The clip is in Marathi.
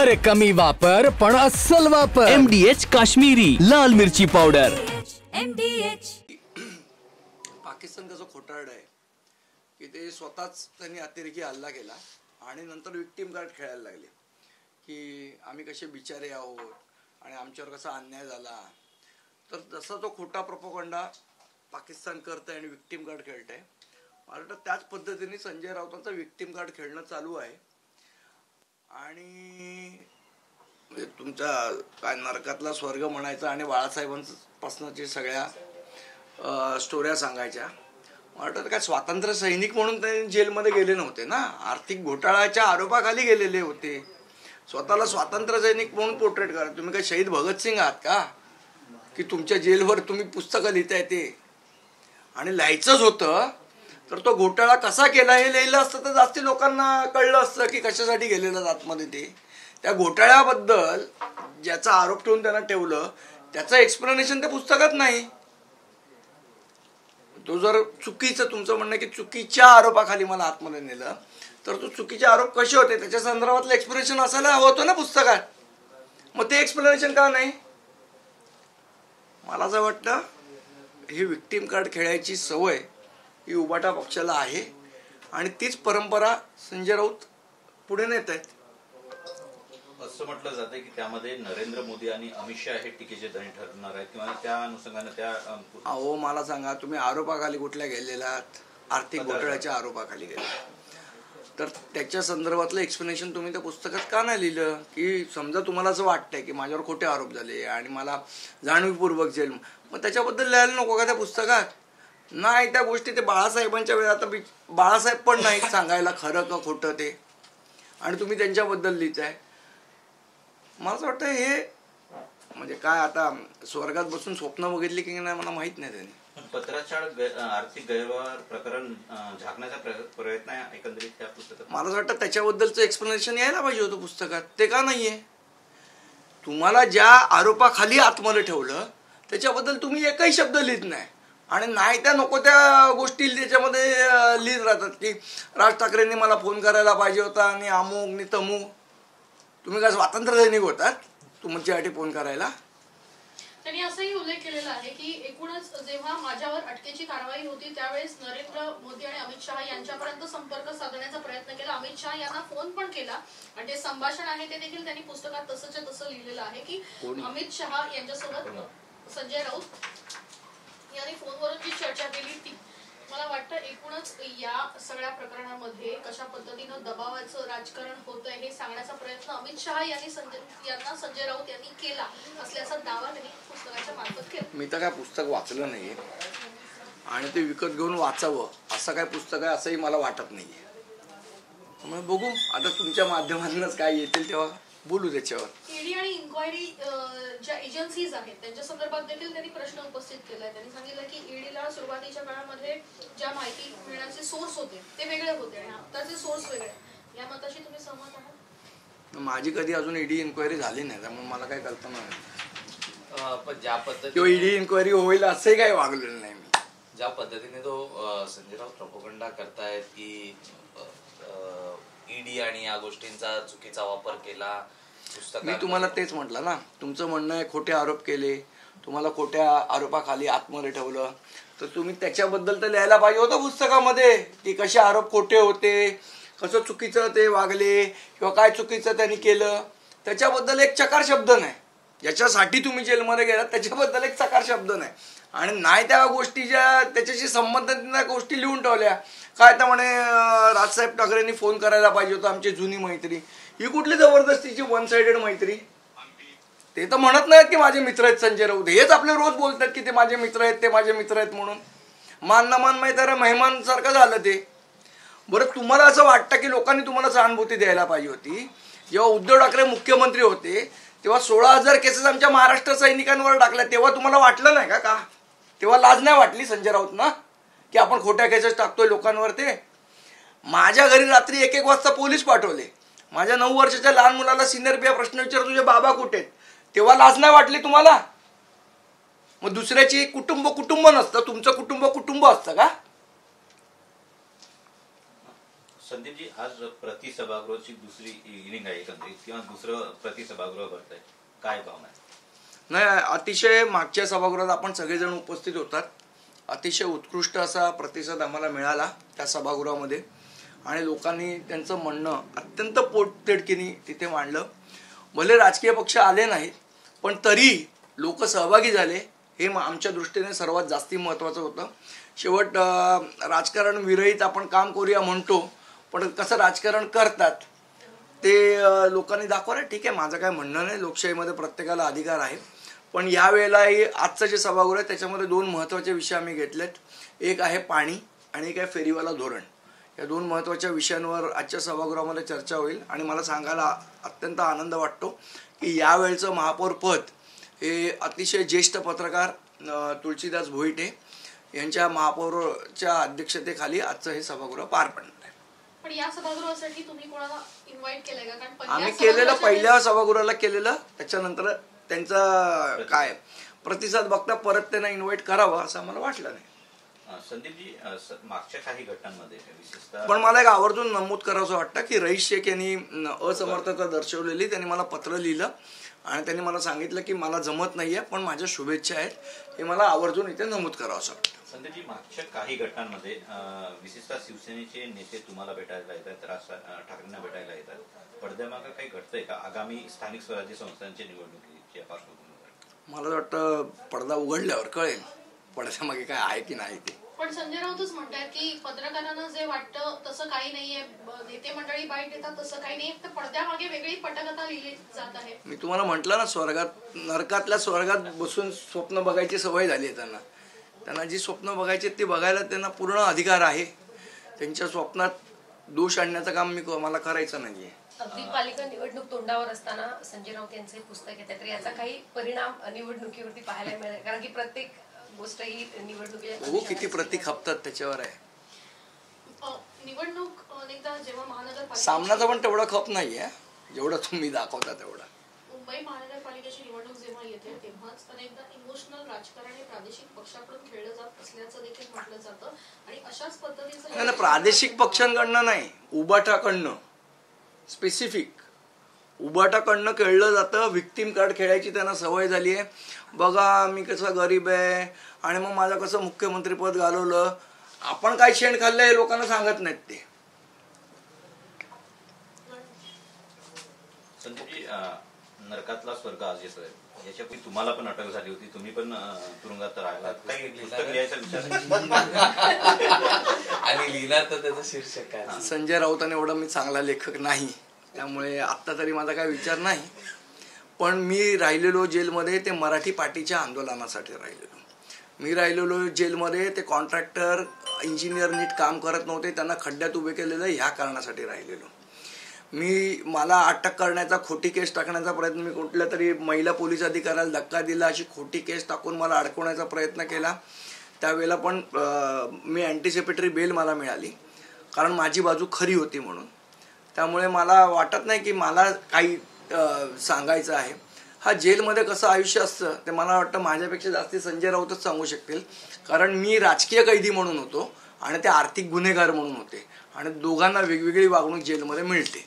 अरे कमी वापर पण अस्सल वापर. MDH काश्मीरी लाल मिरची पावडर. MDH. पाकिस्तान कसं खोटारड आहे की ते स्वतःच त्यांनी अतिरेकी हल्ला केला आणि नंतर विक्टिम कार्ड खेळायला लागले की आम्ही कसे बिचारे आहोत आणि आमच्यावर कसा अन्याय झाला. तर जसा तो खोटा प्रोपगंडा पाकिस्तान करतंय आणि विक्टिम कार्ड खेळतंय, मला वाटतं त्याच पद्धतीने संजय राऊतांचं विक्टिम कार्ड खेळणं चालू आहे. आणि म्हणजे तुमचा काय नरकातला स्वर्ग म्हणायचा आणि बाळासाहेबांपासूनच्या सगळ्या स्टोऱ्या सांगायच्या. मला वाटतं काय स्वातंत्र्य सैनिक म्हणून ते जेलमध्ये गेले नव्हते ना, आर्थिक घोटाळ्याच्या आरोपाखाली गेलेले होते. स्वतःला स्वातंत्र्य सैनिक म्हणून पोर्ट्रेट करा. तुम्ही काय शहीद भगतसिंग आहात का की तुमच्या जेलवर तुम्ही पुस्तकं लिहिताय ते? आणि लिहायचंच होतं तर तो घोटाळा कसा केला हे लिहिलं असतं तर जास्ती लोकांना कळलं असतं की कशासाठी गेलेलं आतमध्ये ते. त्या घोटाळ्याबद्दल ज्याचा आरोप ठेवून त्यांना ठेवलं त्याचं एक्सप्लेनेशन त्या पुस्तकात नाही. तो जर चुकीचं तुमचं म्हणणं की चुकीच्या आरोपाखाली मला आतमध्ये नेलं तर तो चुकीचे आरोप कसे होते त्याच्या संदर्भातलं एक्सप्लेनेशन असायला हवं होतं ना पुस्तकात. मग ते एक्सप्लेनेशन का नाही? मला असं वाटतं ही विक्टिम कार्ड खेळायची सवय ही उबाटा पक्षाला आहे आणि तीच परंपरा संजय राऊत पुढे नेत आहेत. असं म्हटलं जातं की त्यामध्ये नरेंद्र मोदी आणि अमित शहा हे टीकेचे धनी ठरणार आहेत किंवा त्या अनुषंगाने त्या अहो मला सांगा, तुम्ही आरोपाखाली कुठल्या गेलेलात? आर्थिक घोटाळ्याच्या आरोपाखाली गेले तर त्याच्या संदर्भातलं एक्सप्लेनेशन तुम्ही त्या पुस्तकात का नाही लिहिलं? की समजा तुम्हाला असं वाटतंय की माझ्यावर खोटे आरोप झाले आणि मला जाणीवपूर्वक जेल, मग त्याच्याबद्दल लिहायला नको का त्या पुस्तकात? नाही, त्या गोष्टी ते बाळासाहेबांच्या वेळात आता बाळासाहेब पण नाही सांगायला खरं का खोटं ते, आणि तुम्ही त्यांच्याबद्दल लिहिताय. मला असं वाटतं हे म्हणजे काय आता स्वर्गात बसून स्वप्न बघितली की नाही मला माहित नाही. त्यांनी पत्राचार आर्थिक गैरव्यवहार प्रकरण झाकण्याचा प्रयत्न आहे एकंदरीत त्या पुस्तकात. मला असं वाटतं त्याच्याबद्दलचं एक्सप्लेनेशन यायला पाहिजे होतं पुस्तकात. ते का नाहीये? तुम्हाला ज्या आरोपाखाली आतमध्ये ठेवलं त्याच्याबद्दल तुम्ही एकही शब्द लिहित नाही आणि नाही त्या नको त्या गोष्टी त्याच्यामध्ये लिहित राहतात की राज ठाकरेंनी मला फोन करायला पाहिजे होता आणि अमुक नि तमुक. तुम्ही काय स्वातंत्र्य सैनिक होतात तुमच्यासाठी फोन करायला? त्यांनी असंही उल्लेख केलेला आहे की एकूणच जेव्हा माझ्यावर अटकेची कारवाई होती त्यावेळेस नरेंद्र मोदी आणि अमित शहा यांच्यापर्यंत संपर्क साधण्याचा प्रयत्न केला. अमित शहा यांना फोन पण केला आणि ते संभाषण आहे ते देखील त्यांनी पुस्तकात तसंच्या तसं लिहिलेलं आहे की अमित शहा यांच्यासोबत संजय राऊत यांनी फोनवरून जी चर्चा केली ती. मला वाटतं एकूणच या सगळ्या प्रकरणामध्ये कशा पद्धतीनं दबावाचं राजकारण होतंय हे सांगण्याचा प्रयत्न अमित शहा यांनी संजय राऊत यांनी केला असल्याचा दावा त्यांनी पुस्तकाच्या मार्फत केला. मी तर काय पुस्तक वाचलं नाहीये आणि ते विकत घेऊन वाचावं असं काय पुस्तक आहे असंही मला वाटत नाहीये. त्यामुळे बघू आता तुमच्या माध्यमातूनच काय येतील तेव्हा बोलू त्याच्यावर. ईडी आणि इन्क्वायरी ज्या एजन्सीज आहेत त्यांच्या संदर्भात देखील त्यांनी प्रश्न उपस्थित केलाय. त्यांनी सांगितलं की ईडीला सुरुवातीच्या काळामध्ये ज्या माहिती मिळण्याचे सोर्स होते ते वेगळे होते आणि आताचे सोर्स वेगळे. या मताशी तुम्ही सहमत आहात? माझी कधी अजून ईडी इन्क्वायरी झाली नाही त्यामुळे मला काय कल्पना नाही. पण ज्या पद्धतीने किंवा ईडी इन्क्वायरी होईल असंही काही वागलेलं नाही मी. ज्या पद्धतीने तो संजय राऊत प्रोपगंडा करतायत की ईडी आणि या गोष्टींचा चुकीचा वापर केला. मी तुम्हाला तेच म्हटलं ना, तुमचं म्हणणं आहे खोटे आरोप केले, तुम्हाला खोट्या आरोपाखाली आतमध्ये ठेवलं तर तुम्ही त्याच्याबद्दल तर लिहायला पाहिजे होतं पुस्तकामध्ये की कसे आरोप खोटे होते, कसं चुकीचं ते वागले किंवा काय चुकीचं त्यांनी केलं. त्याच्याबद्दल एक चकार शब्द नाही. ज्याच्यासाठी तुम्ही जेलमध्ये गेलात त्याच्याबद्दल एक चकार शब्द नाही. आणि नाही त्या गोष्टी ज्या त्याच्याशी संबंधित गोष्टी लिहून ठेवल्या. काय तर म्हणे राजसाहेब ठाकरेंनी फोन करायला पाहिजे होता, आमची जुनी मैत्री. ही कुठली जबरदस्तीची वन साइडेड मैत्री? ते तर म्हणत नाहीत की माझे मित्र आहेत संजय राऊत. हेच आपले रोज बोलतात की ते माझे मित्र आहेत, ते माझे मित्र आहेत म्हणून. मान न मान माहीत आहे मेहमान सारखं झालं ते. बरं तुम्हाला असं वाटतं की लोकांनी तुम्हाला सहानुभूती द्यायला पाहिजे होती. जेव्हा उद्धव ठाकरे मुख्यमंत्री होते तेव्हा 16,000 केसेस आमच्या महाराष्ट्र सैनिकांवर टाकल्या, तेव्हा तुम्हाला वाटलं नाही का? तेव्हा लाज नाही वाटली संजय राऊत ना की आपण खोट्या केसेस टाकतोय लोकांवर? ते माझ्या घरी रात्री 1-1 वाजता पोलीस पाठवले. माझ्या 9 वर्षाच्या लहान मुलाला सिनियर बिया प्रश्न विचार तुझे बाबा कुठे आहेत, तेव्हा लाज नाही वाटली तुम्हाला? मग दुसऱ्याची कुटुंब नसतं, तुमचं कुटुंब असतं का? संदीपजी, आज प्रतिसभागृहाची दुसरी इनिंग आहे एकंदरीत, किंवा दुसरं प्रतिसभागृह भरतंय, काय भावना आहे? नाही, अतिशय मागच्या सभागृहात आपण सगळेजण उपस्थित होतात. अतिशय उत्कृष्ट असा प्रतिसाद आम्हाला मिळाला त्या सभागृहामध्ये आणि लोकांनी त्यांचं म्हणणं अत्यंत पोटतिडकीने तिथे मांडलं. भले राजकीय पक्ष आले नाहीत, पण तरी लोक सहभागी झाले, हे आमच्या दृष्टीने सर्वात जास्ती महत्त्वाचं होतं. शेवट राजकारण विरहित आपण काम करूया म्हणतो, पण कसं राजकारण करतात ते लोकांनी दाखवलं. ठीक आहे, माझं काय म्हणणं नाही, लोकशाहीमध्ये प्रत्येकाला अधिकार आहे. पण यावेळेलाही आजचं जे सभागृह आहे त्याच्यामध्ये 2 महत्त्वाचे विषय आम्ही घेतलेत. एक आहे पाणी आणि एक आहे फेरीवाला धोरण. या 2 महत्त्वाच्या विषयांवर आजच्या सभागृहामध्ये चर्चा होईल. आणि मला सांगायला अत्यंत आनंद वाटतो की यावेळचं महापौर पद हे अतिशय ज्येष्ठ पत्रकार तुळशीदास भोईटे यांच्या महापौरच्या अध्यक्षतेखाली आजचं हे सभागृह पार पडणार आहे. पण या सभागृहासाठी तुम्ही कोणाला इन्व्हाइट केलंय का? कारण आम्ही केलेलं पहिल्या सभागृहाला केलेलं, त्याच्यानंतर त्यांचा काय प्रतिसाद बघता परत त्यांना इन्व्हाइट करावं असं आम्हाला वाटलं नाही. संदीपजी, मागच्या काही घटनांमध्ये विशेषतः पण मला एक आवर्जून नमूद करावंसं वाटतं की रईस शेख यांनी असमर्थता दर्शवलेली. त्यांनी मला पत्र लिहिलं आणि त्यांनी मला सांगितलं की मला जमत नाहीये, पण माझ्या शुभेच्छा आहेत, हे मला आवर्जून इथे नमूद करावंसं वाटतं. संदीपजी, मागच्या काही घटनांमध्ये विशेषतः शिवसेनेचे नेते तुम्हाला भेटायला येतात, राज ठाकरेंना भेटायला येतात. पडद्यामागं काही घडतंय का आगामी स्थानिक स्वराज्य संस्थांच्या निवडणुकीच्या पार्श्वभूमीवर? मला वाटतं पडदा उघडल्यावर कळेल पडद्यामागे काय आहे की नाही ते. पण संजय राऊतच म्हणतात की पत्रकारांना जे वाटतं तसं काही नाहीये, नेते मंडळी बाईट देतात तसं काही नाही, तर पडद्यामागे वेगळी पटकथा लिहिली जात आहे. मी तुम्हाला म्हटलं ना, नरकातल्या स्वर्गात बसून स्वप्न बघायची सवय झाली आहे त्यांना जी स्वप्न बघायची ती बघायला त्यांना पूर्ण अधिकार आहे. त्यांच्या स्वप्नात दोष आणण्याचं काम मला करायचं नाहीये. अगदी पालिका निवडणूक तोंडावर असताना संजय राऊत यांचे पुस्तक येते, तर याचा काही परिणाम निवडणुकीवरती पाहायला मिळेल? कारण की प्रत्येक गोष्ट ही निवडणुकीच्या किती प्रतीक खपतात त्याच्यावर आहे. निवडणूक अनेकदा जेव्हा महानगरपालिका सामनाचा पण तेवढा खप नाहीये जेवढा तुम्ही दाखवता तेवढा. मुंबई महानगरपालिकेची निवडणूक जेव्हा येते तेव्हाच अनेकदा इमोशनल राजकारण हे प्रादेशिक पक्षाकडून खेळलं जात असल्याचं देखील म्हटलं जातं. आणि अशाच पद्धतीचं प्रादेशिक पक्षांकडनं नाही, उबाटाकडनं स्पेसिफिक उबाटाकडनं खेळलं जातं. व्हिक्टीम कार्ड खेळायची त्यांना सवय झाली आहे. बघा मी कसं गरीब आहे आणि मग माझं कसं मुख्यमंत्रीपद घालवलं, आपण काय शेण खाल्लंय हे लोकांना सांगत नाहीत ते. संदीपजी, नरकातला स्वर्ग आज येतोय, याच्यापूर्वी तुम्हाला पण अटक झाली होती, तुम्ही पण तुरुंगात राहिला, काही पुस्तक लिहायचा विचार आणि लिहिणार तर त्याचं शीर्षक काय? संजय राऊतांनी एवढा मी चांगला लेखक नाही, त्यामुळे आत्ता तरी माझा काय विचार नाही. पण मी राहिलेलो जेलमध्ये ते मराठी पाटीच्या आंदोलनासाठी राहिलेलो. मी राहिलेलो जेलमध्ये ते कॉन्ट्रॅक्टर इंजिनियर नीट काम करत नव्हते, त्यांना खड्ड्यात उभे केलेलं ह्या कारणासाठी राहिलेलो. मला अटक करण्याचा, खोटी केस टाकण्याचा प्रयत्न, मी कुठल्या तरी महिला पोलीस अधिकाऱ्याला धक्का दिला, अशी खोटी केस टाकून मला अडकवण्याचा प्रयत्न केला. त्यावेळेला पण मी अँटिसिपेटरी बेल मला मिळाली, कारण माझी बाजू खरी होती म्हणून. त्यामुळे मला वाटत नाही की मला काही सांगायचं आहे. हा जेलमध्ये कसं आयुष्य असतं ते मला वाटतं माझ्यापेक्षा जास्ती संजय राऊतच सांगू शकतील, कारण मी राजकीय कैदी म्हणून होतो आणि ते आर्थिक गुन्हेगार म्हणून होते आणि दोघांना वेगवेगळी वागणूक जेलमध्ये मिळते.